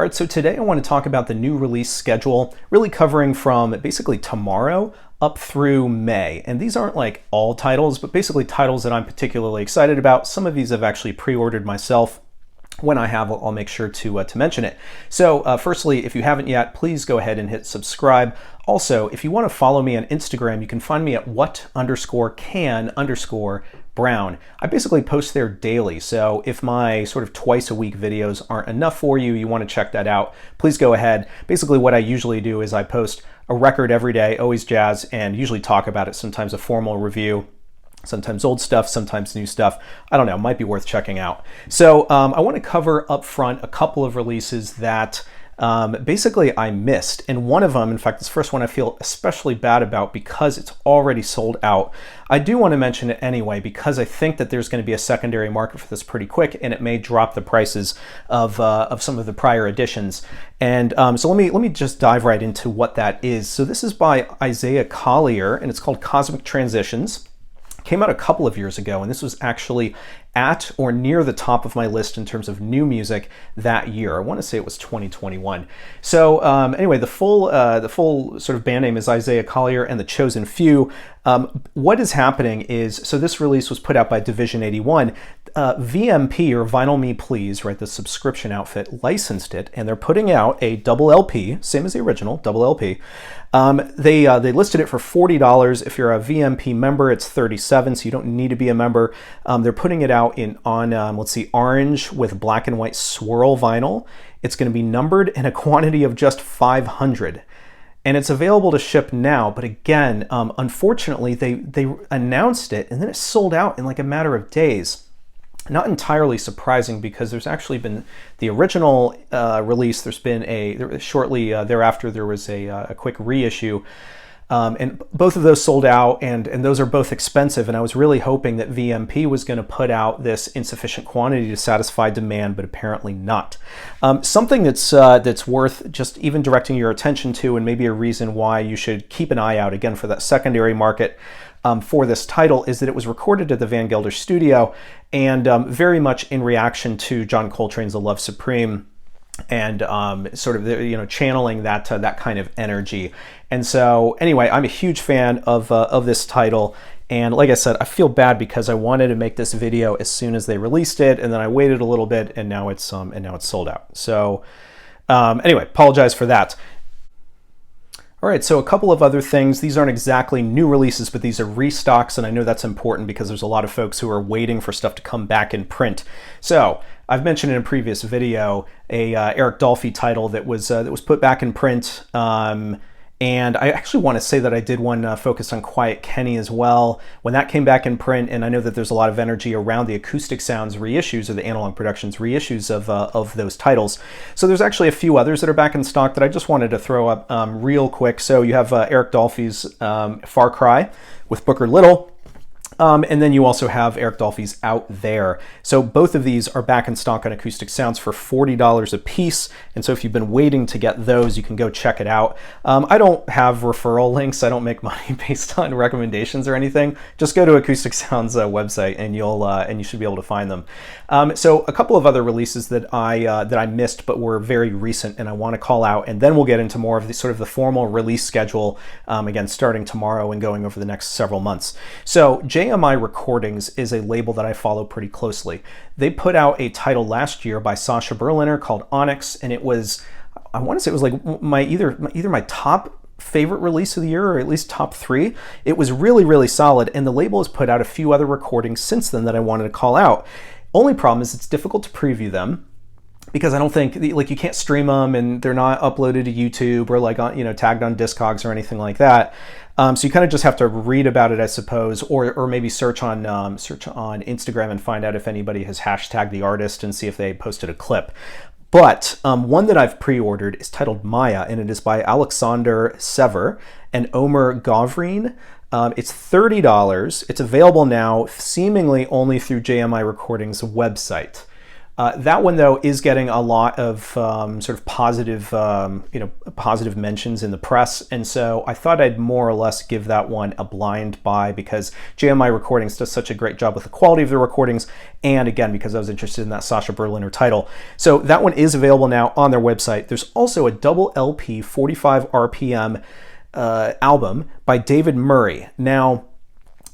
All right, so today I want to talk about the new release schedule, really covering from basically tomorrow up through May. And these aren't like all titles, but basically titles that I'm particularly excited about. Some of these I've actually pre-ordered myself. When I have, I'll make sure to mention it. So firstly, if you haven't yet, please go ahead and hit subscribe. Also, if you want to follow me on Instagram, you can find me at what_can_brown. I basically post there daily. So if my sort of twice a week videos aren't enough for you, you want to check that out, please go ahead. Basically what I usually do is I post a record every day, always jazz, and usually talk about it, sometimes a formal review. Sometimes old stuff, sometimes new stuff. I don't know, might be worth checking out. So I want to cover up front a couple of releases that basically I missed. And one of them, in fact, this first one I feel especially bad about because it's already sold out. I do want to mention it anyway because I think that there's going to be a secondary market for this pretty quick, and it may drop the prices of some of the prior editions. And so let me just dive right into what that is. So this is by Isao Collier, and it's called Cosmic Transitions. Came out a couple of years ago, and this was actually at or near the top of my list in terms of new music that year. I want to say it was 2021. So anyway, the full sort of band name is Isao Collier and the Chosen Few. What is happening is, so this release was put out by Division 81. VMP, or Vinyl Me Please, right, the subscription outfit, licensed it, and they're putting out a double LP, same as the original, double LP. They listed it for $40. If you're a VMP member, it's $37, so you don't need to be a member. They're putting it out on let's see, orange with black and white swirl vinyl. It's going to be numbered in a quantity of just 500. And it's available to ship now, but again, unfortunately, they announced it and then it sold out in like a matter of days. Not entirely surprising because there's actually been the original release. There's been shortly thereafter there was a quick reissue, and both of those sold out, and those are both expensive. And I was really hoping that VMP was going to put out this insufficient quantity to satisfy demand, but apparently not. Something that's worth just even directing your attention to, and maybe a reason why you should keep an eye out again for that secondary market. For this title is that it was recorded at the Van Gelder studio, and very much in reaction to John Coltrane's "The Love Supreme," and sort of channeling that kind of energy. And so anyway, I'm a huge fan of this title, and like I said, I feel bad because I wanted to make this video as soon as they released it, and then I waited a little bit, and now it's sold out. So anyway, apologize for that. All right, so a couple of other things. These aren't exactly new releases, but these are restocks, and I know that's important because there's a lot of folks who are waiting for stuff to come back in print. So I've mentioned in a previous video a Eric Dolphy title that was put back in print. And I actually want to say that I did one focused on Quiet Kenny as well when that came back in print, and I know that there's a lot of energy around the Acoustic Sounds reissues or the Analog Productions reissues of those titles. So there's actually a few others that are back in stock that I just wanted to throw up real quick. So you have Eric Dolphy's Far Cry with Booker Little. And then you also have Eric Dolphy's Out There. So both of these are back in stock on Acoustic Sounds for $40 a piece. And so if you've been waiting to get those, you can go check it out. I don't have referral links. I don't make money based on recommendations or anything. Just go to Acoustic Sounds website and you should be able to find them. So a couple of other releases that I missed but were very recent and I want to call out, and then we'll get into more of the sort of the formal release schedule, again starting tomorrow and going over the next several months. So JMI Recordings is a label that I follow pretty closely. They put out a title last year by Sasha Berliner called Onyx, and it was, I want to say it was like either my top favorite release of the year or at least top 3. It was really, really solid, and the label has put out a few other recordings since then that I wanted to call out. Only problem is it's difficult to preview them because I don't think, like, you can't stream them and they're not uploaded to YouTube or like tagged on Discogs or anything like that. So you kind of just have to read about it, I suppose, or maybe search on Instagram and find out if anybody has hashtagged the artist and see if they posted a clip. But one that I've pre-ordered is titled Maya, and it is by Alexander Sever and Omer Gavrin. It's $30. It's available now, seemingly only through JMI Recordings' website. That one, though, is getting a lot of sort of positive, positive mentions in the press, and so I thought I'd more or less give that one a blind buy because JMI Recordings does such a great job with the quality of the recordings, and again, because I was interested in that Sacha Berliner title. So that one is available now on their website. There's also a double LP 45 RPM album by David Murray. Now,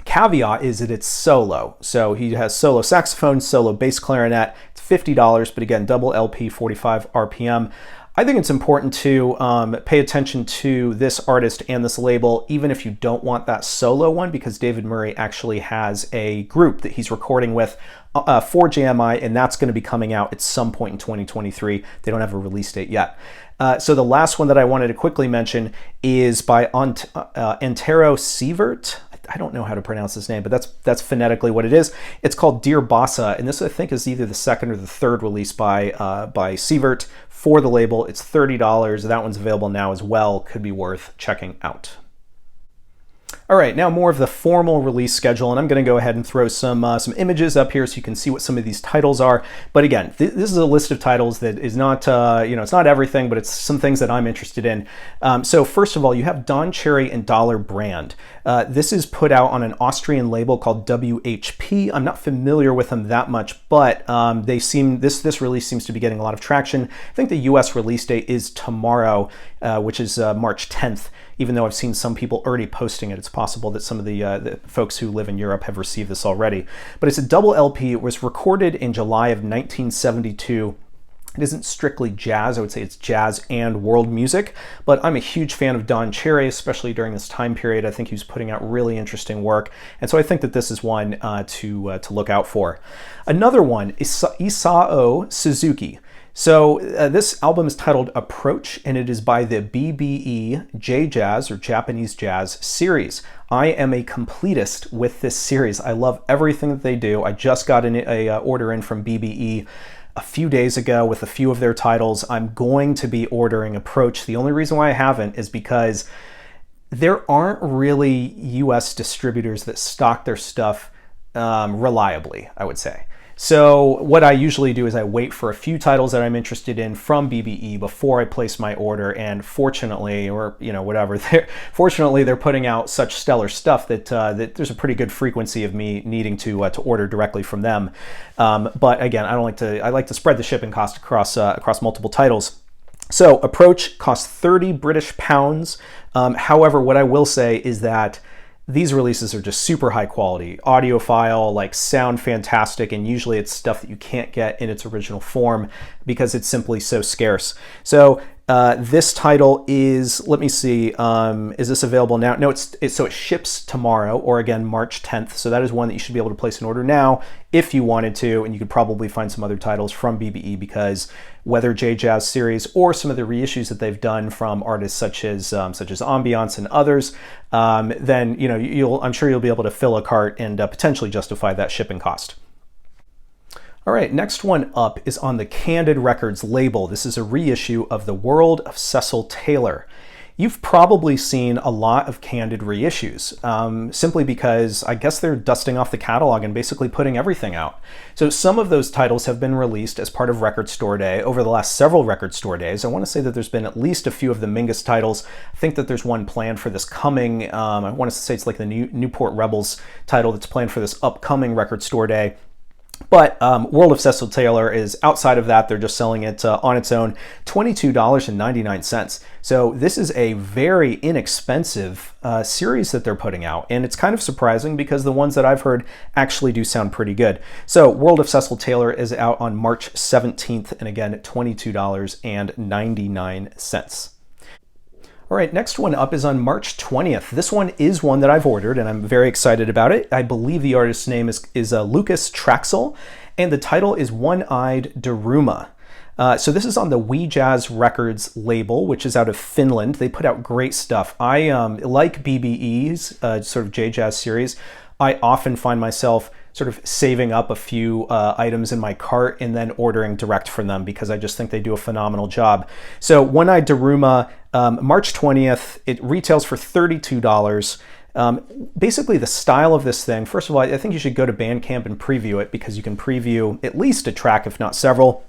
caveat is that it's solo. So he has solo saxophone, solo bass clarinet. It's $50, but again, double LP, 45 RPM. I think it's important to pay attention to this artist and this label, even if you don't want that solo one, because David Murray actually has a group that he's recording with for JMI, and that's going to be coming out at some point in 2023. They don't have a release date yet. So the last one that I wanted to quickly mention is by Antero Sievert. I don't know how to pronounce his name, but that's phonetically what it is. It's called Dear Bossa, and this I think is either the second or the third release by Sievert for the label. It's $30. That one's available now as well. Could be worth checking out. All right, now more of the formal release schedule, and I'm going to go ahead and throw some images up here so you can see what some of these titles are. But again, this is a list of titles that is not, it's not everything, but it's some things that I'm interested in. So first of all, you have Don Cherry and Dollar Brand. This is put out on an Austrian label called WHP. I'm not familiar with them that much, but this release seems to be getting a lot of traction. I think the US release date is tomorrow, which is March 10th. Even though I've seen some people already posting it, it's possible that some of the folks who live in Europe have received this already. But it's a double LP. It was recorded in July of 1972. It isn't strictly jazz. I would say it's jazz and world music, but I'm a huge fan of Don Cherry, especially during this time period. I think he was putting out really interesting work, and so I think that this is one to look out for. Another one is Isao Suzuki. So this album is titled Approach, and it is by the BBE J-Jazz, or Japanese Jazz, series. I am a completist with this series. I love everything that they do. I just got an order in from BBE a few days ago with a few of their titles. I'm going to be ordering Approach. The only reason why I haven't is because there aren't really US distributors that stock their stuff reliably, I would say. So what I usually do is I wait for a few titles that I'm interested in from BBE before I place my order, and fortunately, or fortunately they're putting out such stellar stuff that there's a pretty good frequency of me needing to order directly from them. But again, I like to spread the shipping cost across multiple titles. So Approach costs 30 British pounds. However, what I will say is that these releases are just super high quality, audiophile, like sound fantastic, and usually it's stuff that you can't get in its original form because it's simply so scarce. So this title is, let me see, is this available now? No, so it ships tomorrow, or again, March 10th. So that is one that you should be able to place an order now if you wanted to, and you could probably find some other titles from BBE because whether J-Jazz series or some of the reissues that they've done from artists such as Ambiance and others, then I'm sure you'll be able to fill a cart and potentially justify that shipping cost. All right, next one up is on the Candid Records label. This is a reissue of The World of Cecil Taylor. You've probably seen a lot of Candid reissues, simply because I guess they're dusting off the catalog and basically putting everything out. So some of those titles have been released as part of Record Store Day over the last several Record Store Days. I want to say that there's been at least a few of the Mingus titles. I think that there's one planned for this coming, I want to say it's like the Newport Rebels title that's planned for this upcoming Record Store Day. But World of Cecil Taylor is outside of that. They're just selling it on its own, $22.99. So this is a very inexpensive series that they're putting out. And it's kind of surprising because the ones that I've heard actually do sound pretty good. So World of Cecil Taylor is out on March 17th, and again, $22.99. All right, next one up is on March 20th. This one is one that I've ordered, and I'm very excited about it. I believe the artist's name is Lukas Traxel, and the title is One-Eyed Drauma. So this is on the We Jazz Records label, which is out of Finland. They put out great stuff. I like BBE's sort of J-Jazz series. I often find myself sort of saving up a few items in my cart and then ordering direct from them because I just think they do a phenomenal job. So One-Eyed Drauma, March 20th, it retails for $32. Basically, the style of this thing, first of all, I think you should go to Bandcamp and preview it, because you can preview at least a track, if not several.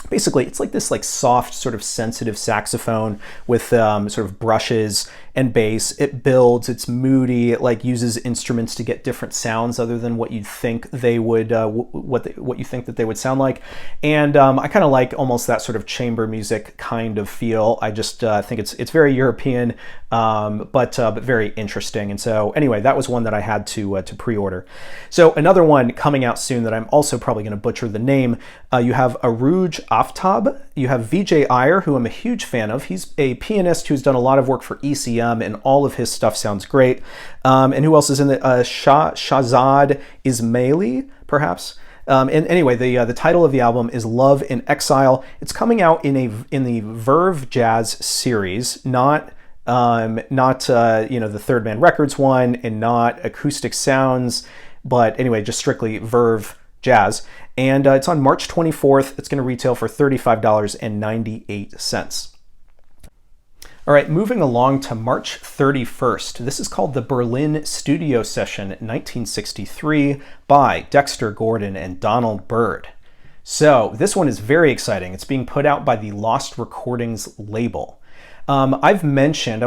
Basically, it's like this soft, sort of sensitive saxophone with sort of brushes and bass. It builds, it's moody, it uses instruments to get different sounds other than what you'd think they would, what you think that they would sound like. And I kind of like almost that sort of chamber music kind of feel. I just think it's very European, but very interesting. And so anyway, that was one that I had to pre-order. So another one coming out soon that I'm also probably going to butcher the name. You have Arooj Aftab. You have Vijay Iyer, who I'm a huge fan of. He's a pianist who's done a lot of work for ECM, and all of his stuff sounds great. And who else is in it? Shahzad Ismaily, perhaps. And anyway, the title of the album is Love in Exile. It's coming out in the Verve Jazz series, not the Third Man Records one, and not Acoustic Sounds, but anyway, just strictly Verve Jazz. And it's on March 24th. It's going to retail for $35.98. All right, moving along to March 31st. This is called the Berlin Studio Session 1963 by Dexter Gordon and Donald Byrd. So this one is very exciting. It's being put out by the Lost Recordings label. I've mentioned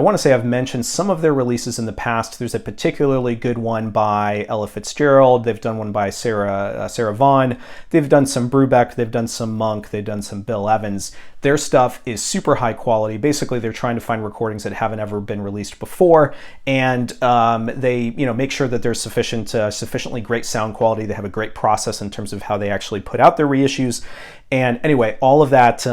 some of their releases in the past. There's a particularly good one by Ella Fitzgerald. They've done one by Sarah Vaughan. They've done some Brubeck. They've done some Monk. They've done some Bill Evans. Their stuff is super high quality. Basically, they're trying to find recordings that haven't ever been released before, and they make sure that there's sufficiently great sound quality. They have a great process in terms of how they actually put out their reissues. And anyway, all of that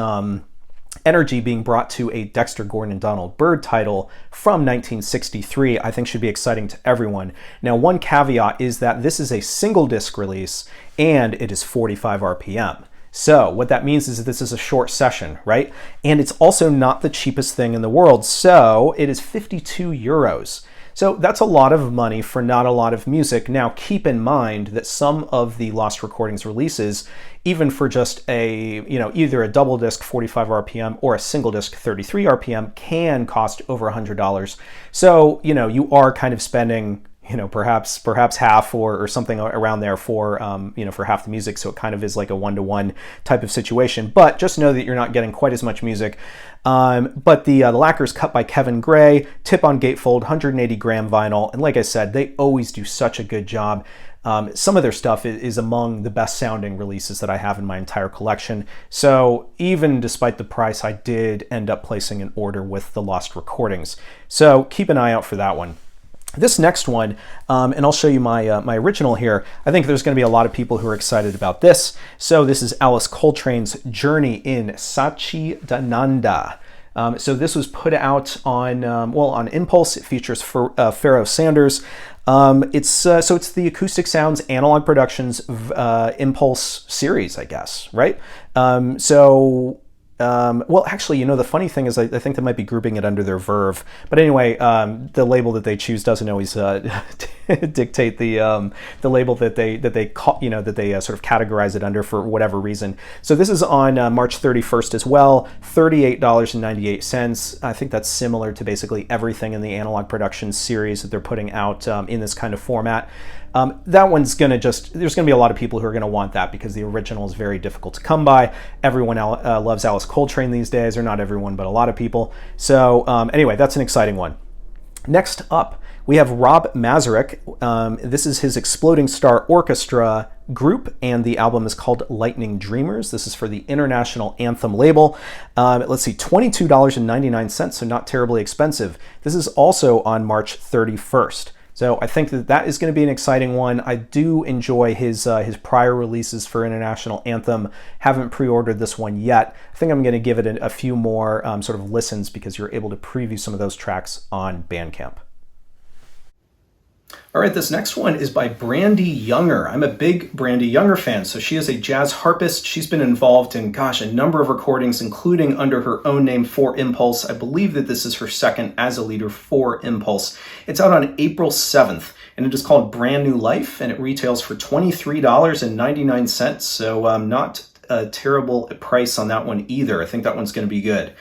energy being brought to a Dexter Gordon and Donald Byrd title from 1963, I think should be exciting to everyone. Now, one caveat is that this is a single disc release and it is 45 RPM. So what that means is that this is a short session, right? And it's also not the cheapest thing in the world. So it is 52 euros. So that's a lot of money for not a lot of music. Now, keep in mind that some of the Lost Recordings releases, even for just either a double disc 45 RPM or a single disc 33 RPM, can cost over $100. So, you are kind of spending, perhaps half or something around there for half the music. So it kind of is like a one-to-one type of situation. But just know that you're not getting quite as much music. But the lacquer is cut by Kevin Gray, tip on gatefold, 180 gram vinyl. And like I said, they always do such a good job. Some of their stuff is among the best sounding releases that I have in my entire collection. So even despite the price, I did end up placing an order with the Lost Recordings. So keep an eye out for that one. This next one, and I'll show you my original here, I think there's going to be a lot of people who are excited about this. So this is Alice Coltrane's Journey in Satchidananda. So this was put out on Impulse. It features Pharoah Sanders. It's the Acoustic Sounds Analog Productions Impulse series, I guess, right? Actually, the funny thing is I think they might be grouping it under their Verve. But anyway, the label that they choose doesn't always dictate the label that they sort of categorize it under for whatever reason. So this is on March 31st as well, $38.98. I think that's similar to basically everything in the Analog Productions series that they're putting out in this kind of format. That one's there's gonna be a lot of people who are gonna want that because the original is very difficult to come by. Everyone loves Alice Coltrane these days, or not everyone, but a lot of people. So anyway, that's an exciting one. Next up, we have Rob Mazurek. This is his Exploding Star Orchestra group, and the album is called Lightning Dreamers. This is for the International Anthem label. Let's see, $22.99, so not terribly expensive. This is also on March 31st. So I think that is going to be an exciting one. I do enjoy his prior releases for International Anthem. Haven't pre-ordered this one yet. I think I'm going to give it a few more sort of listens because you're able to preview some of those tracks on Bandcamp. All right, this next one is by Brandee Younger. I'm a big Brandee Younger fan. So she is a jazz harpist. She's been involved in, a number of recordings, including under her own name for Impulse. I believe that this is her second as a leader for Impulse. It's out on April 7th, and it is called Brand New Life, and it retails for $23.99. So not a terrible price on that one either. I think that one's going to be good.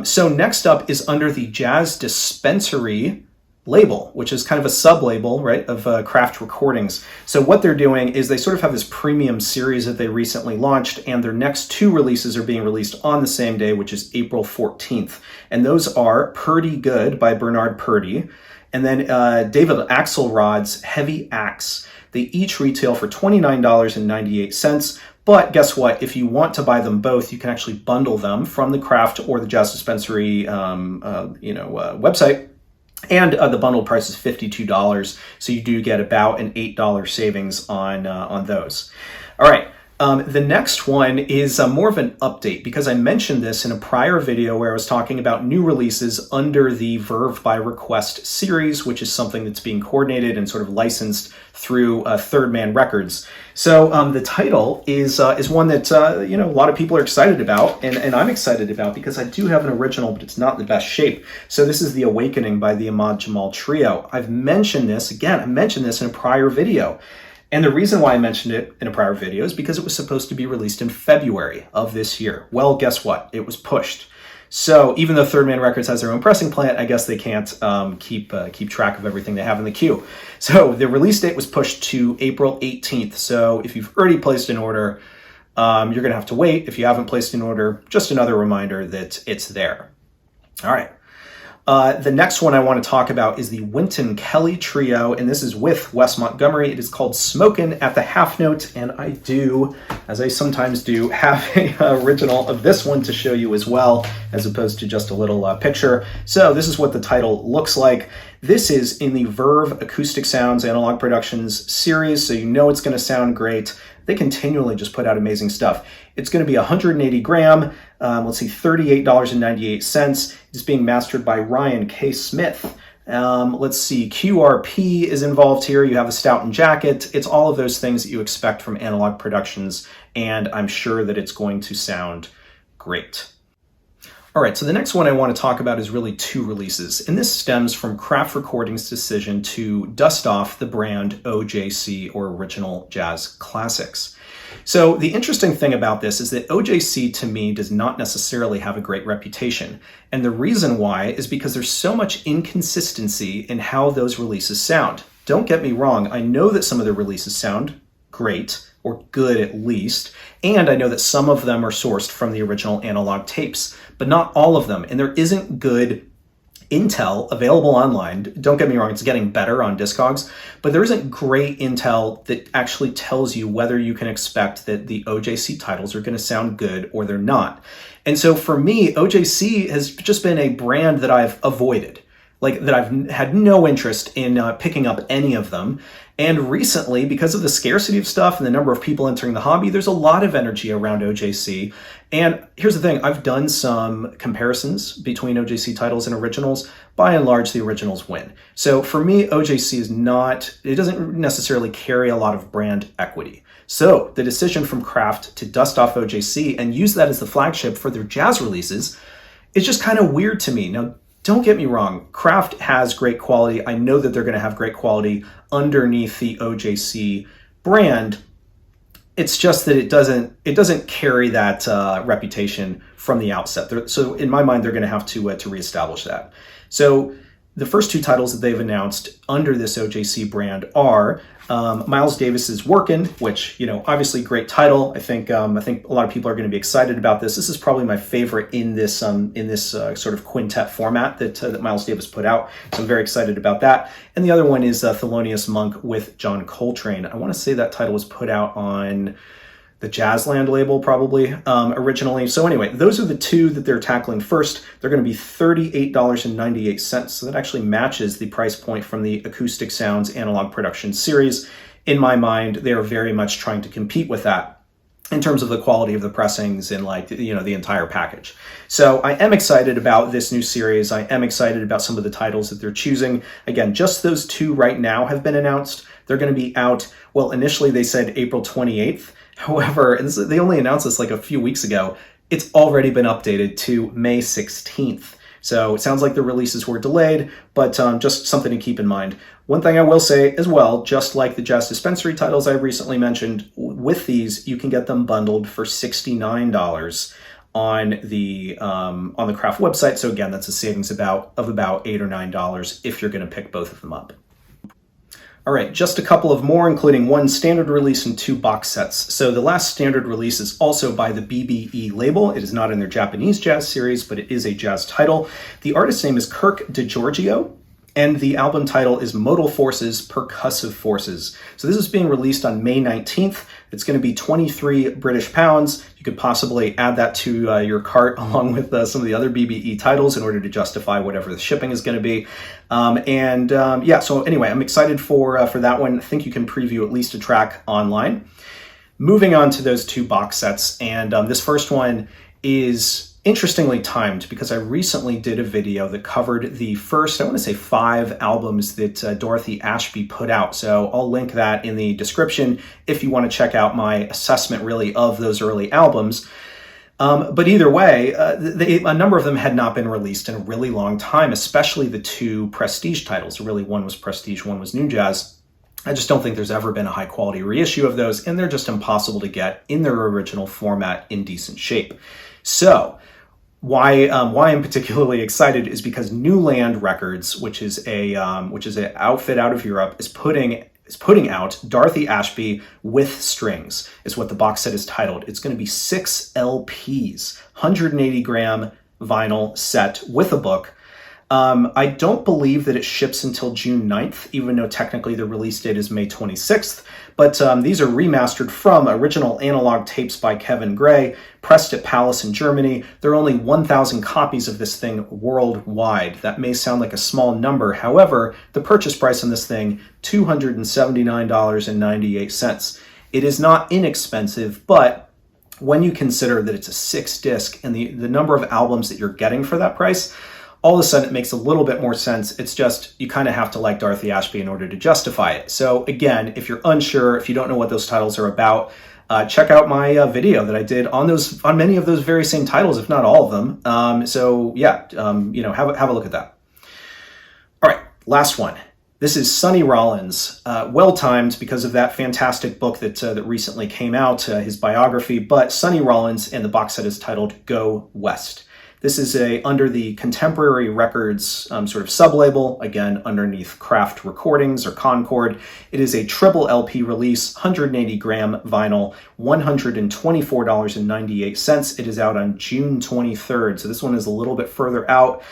So next up is under the Jazz Dispensary label, which is kind of a sub-label, right, of Craft Recordings. So what they're doing is they sort of have this premium series that they recently launched, and their next 2 releases are being released on the same day, which is April 14th. And those are Purdie Good by Bernard Purdie, and then David Axelrod's Heavy Axe. They each retail for $29.98. But guess what? If you want to buy them both, you can actually bundle them from the Craft or the Jazz Dispensary website. And the bundle price is $52, so you do get about an $8 savings on those. All right, the next one is more of an update, because I mentioned this in a prior video where I was talking about new releases under the Verve by Request series, which is something that's being coordinated and sort of licensed through Third Man Records. So the title is one that a lot of people are excited about, and I'm excited about because I do have an original, but it's not in the best shape. So this is The Awakening by the Ahmad Jamal Trio. I mentioned this in a prior video. And the reason why I mentioned it in a prior video is because it was supposed to be released in February of this year. Well, guess what? It was pushed. So even though Third Man Records has their own pressing plant, I guess they can't keep track of everything they have in the queue. So the release date was pushed to April 18th. So if you've already placed an order, you're going to have to wait. If you haven't placed an order, just another reminder that it's there. All right. The next one I want to talk about is the Wynton Kelly Trio, and this is with Wes Montgomery. It is called Smokin' at the Half Note, and I do, as I sometimes do, have an original of this one to show you as well, as opposed to just a little picture. So this is what the title looks like. This is in the Verve Acoustic Sounds Analog Productions series, so you know it's going to sound great. They continually just put out amazing stuff. It's going to be 180 gram, $38.98. It's being mastered by Ryan K. Smith. Let's see, QRP is involved here. You have a Stout and Jacket. It's all of those things that you expect from Analog Productions, and I'm sure that it's going to sound great. All right, so the next one I want to talk about is really 2 releases, and this stems from Craft Recordings' decision to dust off the brand OJC, or Original Jazz Classics. So the interesting thing about this is that OJC, to me, does not necessarily have a great reputation. And the reason why is because there's so much inconsistency in how those releases sound. Don't get me wrong, I know that some of the releases sound great, or good at least, and I know that some of them are sourced from the original analog tapes, but not all of them. And there isn't good intel available online. Don't get me wrong, it's getting better on Discogs, but there isn't great intel that actually tells you whether you can expect that the OJC titles are going to sound good or they're not. And so for me, OJC has just been a brand that I've avoided, like that I've had no interest in picking up any of them. And recently, because of the scarcity of stuff and the number of people entering the hobby, there's a lot of energy around OJC. And here's the thing, I've done some comparisons between OJC titles and originals. By and large, the originals win. So for me, OJC is not, it doesn't necessarily carry a lot of brand equity. So the decision from Craft to dust off OJC and use that as the flagship for their jazz releases is just kind of weird to me. Now, don't get me wrong, Craft has great quality. I know that they're going to have great quality underneath the OJC brand. It's just that it doesn't carry that reputation from the outset. So in my mind, they're going to have to reestablish that. So the first 2 titles that they've announced under this OJC brand are Miles Davis's Workin', which, obviously great title. I think a lot of people are going to be excited about this. This is probably my favorite in this sort of quintet format that Miles Davis put out. So I'm very excited about that. And the other one is Thelonious Monk with John Coltrane. I want to say that title was put out on the Jazzland label probably originally. So anyway, those are the 2 that they're tackling first. They're going to be $38.98. So that actually matches the price point from the Acoustic Sounds Analog Production series. In my mind, they are very much trying to compete with that in terms of the quality of the pressings and the entire package. So I am excited about this new series. I am excited about some of the titles that they're choosing. Again, just those 2 right now have been announced. They're going to be out, well, initially they said April 28th. However, and they only announced this like a few weeks ago, it's already been updated to May 16th. So it sounds like the releases were delayed, but just something to keep in mind. One thing I will say as well, just like the Jazz Dispensary titles I recently mentioned, with these, you can get them bundled for $69 on the Craft website. So again, that's a savings of about $8 or $9 if you're going to pick both of them up. All right, just a couple of more, including one standard release and 2 box sets. So the last standard release is also by the BBE label. It is not in their Japanese jazz series, but it is a jazz title. The artist's name is Kirk Degiorgio, and the album title is Modal Forces, Percussive Forces. So this is being released on May 19th. It's going to be 23 British pounds. You could possibly add that to your cart along with some of the other BBE titles in order to justify whatever the shipping is going to be. Yeah, so anyway, I'm excited for that one. I think you can preview at least a track online. Moving on to those 2 box sets, and this first one is interestingly timed because I recently did a video that covered the first, I want to say 5 albums that Dorothy Ashby put out. So I'll link that in the description if you want to check out my assessment really of those early albums. But either way, a number of them had not been released in a really long time, especially the 2 prestige titles. Really, one was prestige, one was new jazz. I just don't think there's ever been a high quality reissue of those, and they're just impossible to get in their original format in decent shape. So why I'm particularly excited is because New Land Records, which is an outfit out of Europe, is putting out Dorothy Ashby with Strings, is what the box set is titled. It's going to be 6 LPs, 180 gram vinyl set with a book. I don't believe that it ships until June 9th, even though technically the release date is May 26th. But these are remastered from original analog tapes by Kevin Gray, pressed at Palace in Germany. There are only 1,000 copies of this thing worldwide. That may sound like a small number. However, the purchase price on this thing, $279.98. It is not inexpensive, but when you consider that it's a 6-disc and the number of albums that you're getting for that price, all of a sudden it makes a little bit more sense. It's just, you kind of have to like Dorothy Ashby in order to justify it. So again, if you're unsure, if you don't know what those titles are about, check out my video that I did on many of those very same titles, if not all of them. So yeah, have a look at that. All right, last one. This is Sonny Rollins, well-timed because of that fantastic book that recently came out, his biography, but Sonny Rollins, and the box set is titled Go West. This is under the Contemporary Records sort of sub-label, again, underneath Craft Recordings or Concord. It is a triple LP release, 180 gram vinyl, $124.98. It is out on June 23rd, so this one is a little bit further out.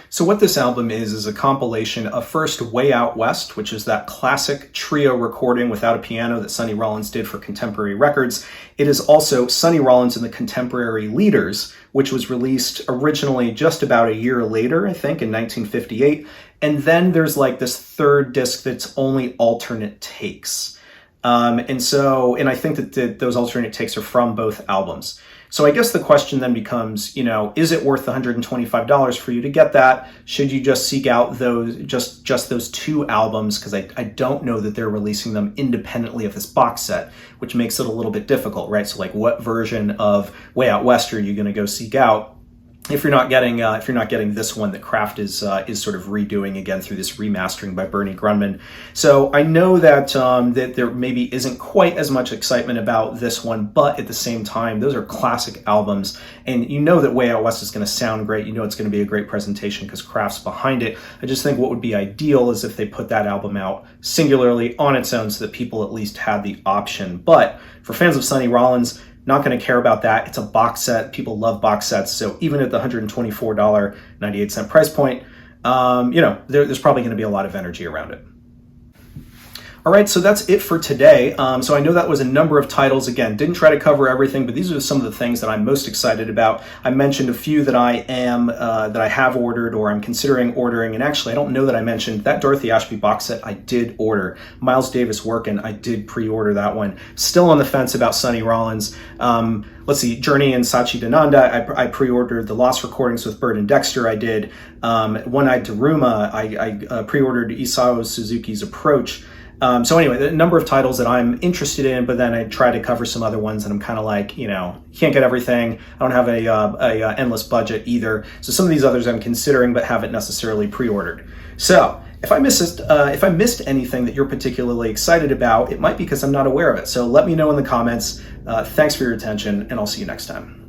So what this album is a compilation of first Way Out West, which is that classic trio recording without a piano that Sonny Rollins did for Contemporary Records. It is also Sonny Rollins and the Contemporary Leaders, which was released originally just about a year later, I think, in 1958. And then there's like this third disc that's only alternate takes. And I think that those alternate takes are from both albums. So I guess the question then becomes, is it worth the $125 for you to get that? Should you just seek out those just those 2 albums? Because I don't know that they're releasing them independently of this box set, which makes it a little bit difficult, right? So like, what version of Way Out West are you going to go seek out if you're not getting this one that Craft is sort of redoing again through this remastering by Bernie Grunman? So I know that that there maybe isn't quite as much excitement about this one, but at the same time, those are classic albums, and you know that Way Out West is going to sound great. You know it's going to be a great presentation because Craft's behind it. I just think what would be ideal is if they put that album out singularly on its own so that people at least had the option. But for fans of Sonny Rollins, not going to care about that. It's a box set. People love box sets. So even at the $124.98 price point, there's probably going to be a lot of energy around it. All right, so that's it for today. So I know that was a number of titles. Again, didn't try to cover everything, but these are some of the things that I'm most excited about. I mentioned a few that I have ordered or I'm considering ordering, and actually I don't know that I mentioned that Dorothy Ashby box set I did order. Miles Davis Workin', I did pre-order that one. Still on the fence about Sonny Rollins. Let's see, Journey and Satchidananda, I pre-ordered. The Lost Recordings with Byrd and Dexter, I did. One-Eyed Daruma, I pre-ordered Isao Suzuki's Approach. So anyway, the number of titles that I'm interested in, but then I try to cover some other ones, and I'm kind of like, you can't get everything. I don't have a endless budget either. So some of these others I'm considering, but haven't necessarily pre-ordered. So if I missed anything that you're particularly excited about, it might be because I'm not aware of it. So let me know in the comments. Thanks for your attention, and I'll see you next time.